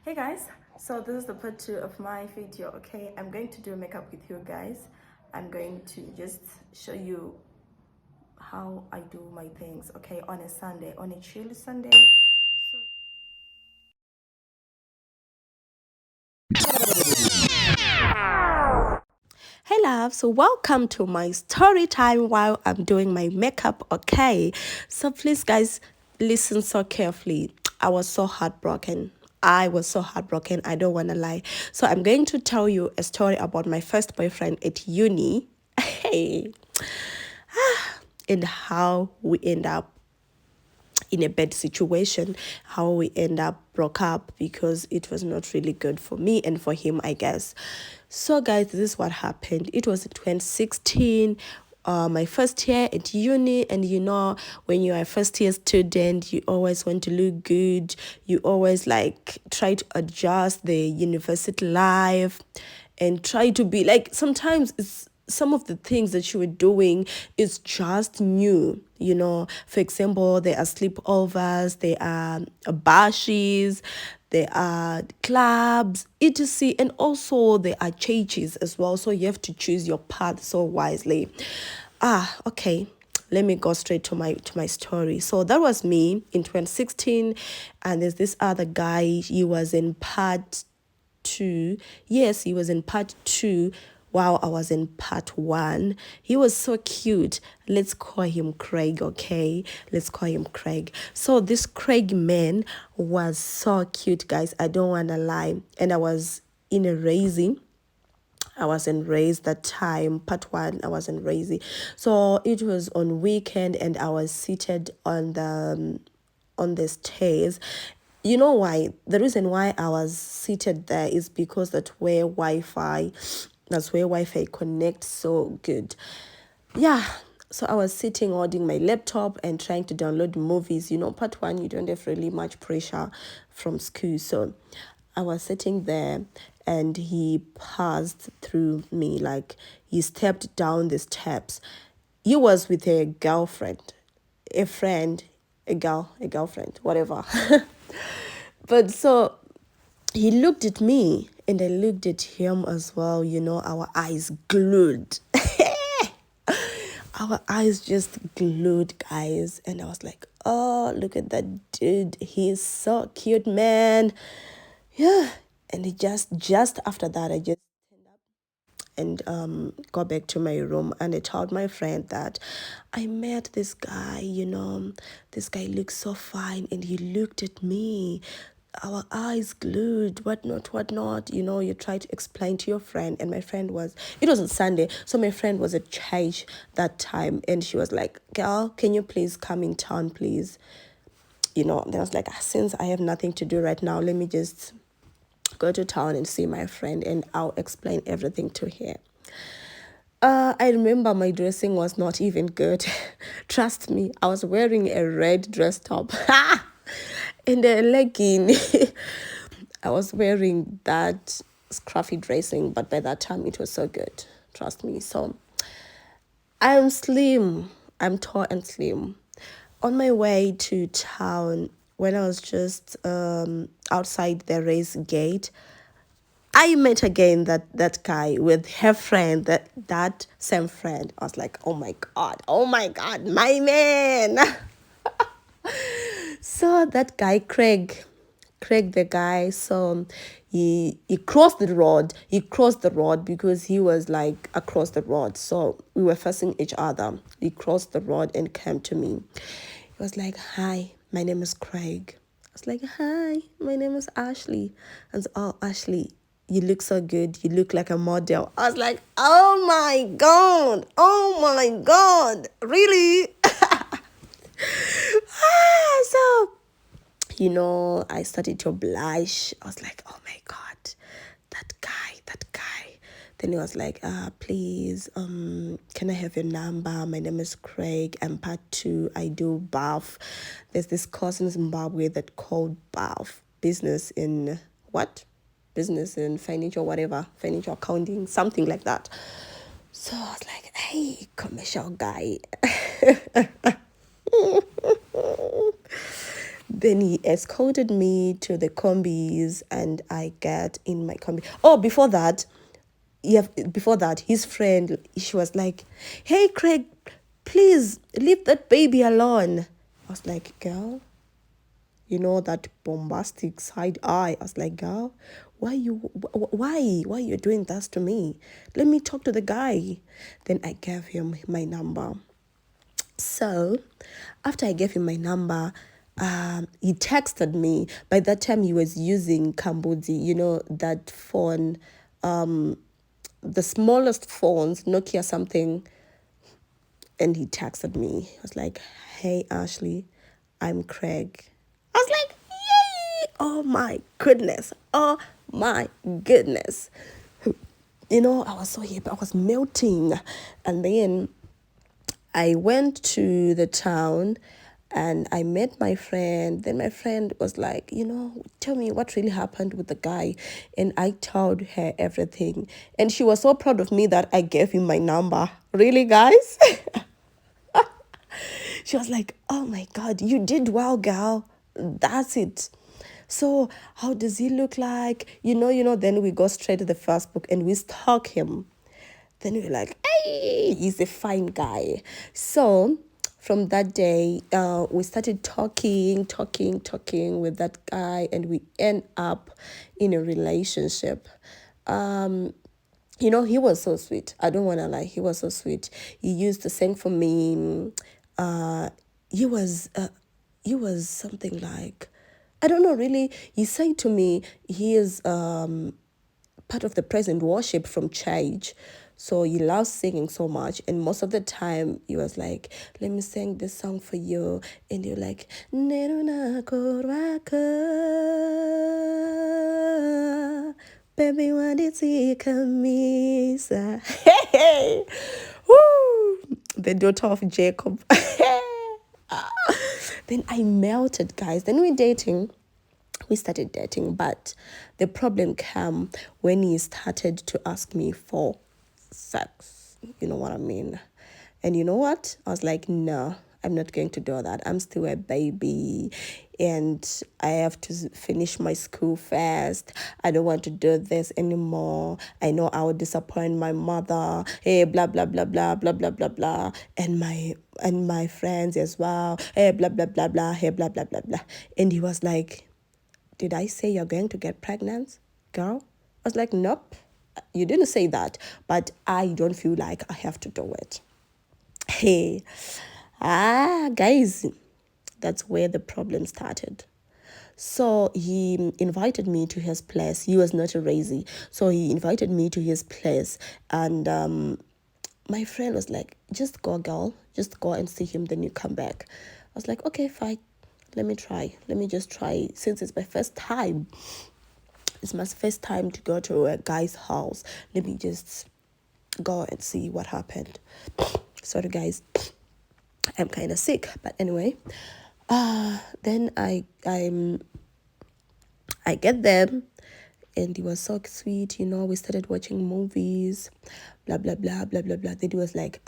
Hey guys, so this is the part 2 of my video. Okay, I'm going to do makeup with you guys. I'm going to just show you how I do my things, okay, on a Sunday, on a chill Sunday. Hey love, so welcome to my story time while I'm doing my makeup, okay? So please guys, listen so carefully. I was so heartbroken. I don't want to lie. So I'm going to tell you a story about my first boyfriend at uni. Hey. And how we end up in a bad situation, how we end up broke up because it was not really good for me and for him, I guess. So guys, this is what happened. It was in 2016, my first year at uni, and you know, when you are a first year student, you always want to look good. You always like try to adjust the university life and try to be like, sometimes it's some of the things that you were doing is just new. You know, for example, there are sleepovers, there are bashes, there are clubs, etc., and also there are churches as well, so you have to choose your path so wisely. Okay, let me go straight to my story. So that was me in 2016, and there's this other guy. He was in part two. Yes, he was in part two while I was in part one. He was so cute. Let's call him Craig, okay? Let's call him Craig. So this Craig man was so cute, guys. I don't want to lie. And I was in a raising. I was in raise that time, part one, I was in raising. So it was on weekend and I was seated on the stairs. You know why? The reason why I was seated there is because that's where Wi-Fi connects so good. Yeah. So I was sitting holding my laptop and trying to download movies. You know, part one, you don't have really much pressure from school. So I was sitting there and he passed through me, like he stepped down the steps. He was with a girlfriend, a friend, a girlfriend, whatever. But so he looked at me and I looked at him as well, you know, our eyes glued. Our eyes just glued, guys. And I was like, oh, look at that dude. He's so cute, man. Yeah. And he just after that, I just and go back to my room and I told my friend that I met this guy, you know, this guy looks so fine and he looked at me, our eyes glued, whatnot, you know. You try to explain to your friend, and my friend it was on Sunday, so my friend was at church that time, and she was like, girl, can you please come in town, please? You know, then I was like, since I have nothing to do right now, let me just go to town and see my friend and I'll explain everything to her. I remember my dressing was not even good. Trust me, I was wearing a red dress top and a legging. I was wearing that scruffy dressing, but by that time it was so good. Trust me. So I'm slim. I'm tall and slim. On my way to town, when I was just outside the race gate, I met again that guy with her friend, that same friend. I was like, oh my God, my man. So that guy, Craig the guy, so he crossed the road. He crossed the road because he was like across the road. So we were facing each other. He crossed the road and came to me. He was like, hi, my name is Craig. I was like, hi, my name is Ashley. And so, oh, Ashley, you look so good. You look like a model. I was like, oh my God. Oh my God. Really? So, you know, I started to blush. I was like, oh my God, that guy. Then he was like, please, can I have your number? My name is Craig. I'm part two. I do BAF. There's this course in Zimbabwe that called BAF, business in what? Business in financial whatever, financial accounting, something like that. So I was like, hey, commercial guy. Then he escorted me to the combis, and I get in my combi. Oh, before that, his friend, she was like, "Hey, Craig, please leave that baby alone." I was like, "Girl," that bombastic side eye. I was like, "Girl, why are you doing that to me? Let me talk to the guy." Then I gave him my number. So after I gave him my number, he texted me. By that time, he was using Cambodi, that phone, the smallest phones, Nokia something. And he texted me. He was like, "Hey, Ashley, I'm Craig." I was like, "Yay! Oh my goodness. Oh my goodness." I was so happy. I was melting. And then I went to the town and I met my friend. Then my friend was like, "Tell me what really happened with the guy." And I told her everything. And she was so proud of me that I gave him my number. Really, guys? She was like, "Oh my God, you did well, girl. That's it. So how does he look like?" Then we go straight to the Facebook and we stalk him. Then we were like, "Hey, he's a fine guy." So from that day, we started talking with that guy, and we end up in a relationship. He was so sweet. I don't want to lie. He was so sweet. He used to sing for me. Uh, he was something like, I don't know really. He said to me he is part of the present worship from church. So he loves singing so much, and most of the time he was like, "Let me sing this song for you," and you're like, "Neruna korwaka, baby, when did he kamisa?" Hey, woo! The daughter of Jacob. Then I melted, guys. Then we started dating, but the problem came when he started to ask me for sex. You know what I mean? And you know what? I was like, "No, I'm not going to do that. I'm still a baby and I have to finish my school first. I don't want to do this anymore. I know I will disappoint my mother. Hey, blah, blah, blah, blah, blah, blah, blah, blah. And my friends as well. Hey, blah, blah, blah, blah. Hey, blah, blah, blah, blah." And he was like, "Did I say you're going to get pregnant, girl?" I was like, "Nope, you didn't say that, but I don't feel like I have to do it." Hey, guys, that's where the problem started. So he invited me to his place. He was not a raisy. So he invited me to his place. And my friend was like, "Just go, girl. Just go and see him, then you come back." I was like, "Okay, fine. Let me try. Let me just try. Since it's my first time. It's my first time to go to a guy's house. Let me just go and see what happened." Sorry, guys. I'm kind of sick. But anyway. Then I get them, and he was so sweet. We started watching movies, blah blah blah blah blah blah. Then he was like,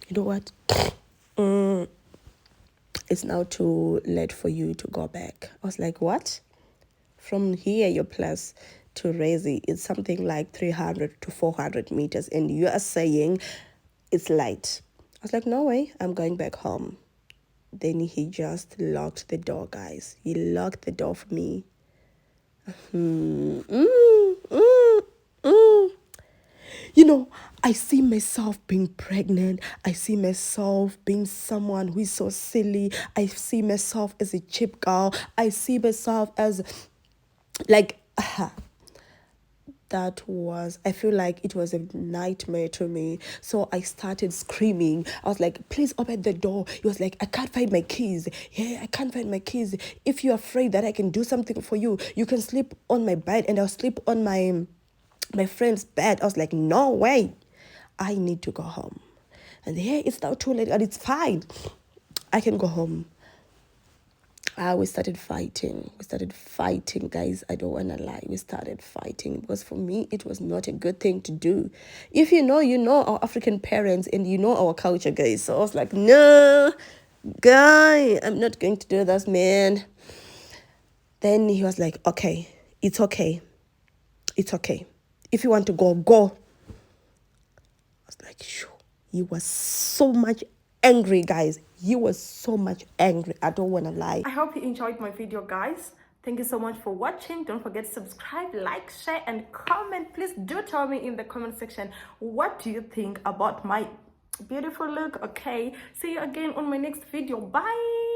"You know what? It's now too late for you to go back." I was like, "What? From here, your place to Rezi, it's something like 300 to 400 meters, and you are saying it's late." I was like, "No way, I'm going back home." Then he just locked the door, guys. He locked the door for me. I see myself being pregnant. I see myself being someone who is so silly. I see myself as a cheap girl. I see myself as like I feel like it was a nightmare to me. So I started screaming. I was like, "Please open the door." He was like, "I can't find my keys. Yeah, I can't find my keys. If you're afraid that I can do something for you, you can sleep on my bed and I'll sleep on my friend's bed." I was like, "No way. I need to go home." And yeah, it's now too late and it's fine. I can go home. We started fighting. Guys. I don't want to lie. We started fighting because for me, it was not a good thing to do. If you know our African parents and you know our culture, guys. So I was like, "No, Guy, I'm not going to do this, man. Then he was like, okay, it's okay. It's okay. If you want to go, go. I was like, shoo. He was so much angry, guys. He was so much angry. I don't want to lie. I hope you enjoyed my video, guys. Thank you so much for watching. Don't forget to subscribe, like, share, and comment. Please do tell me in the comment section, what do you think about my beautiful look? Okay, see you again on my next video. Bye.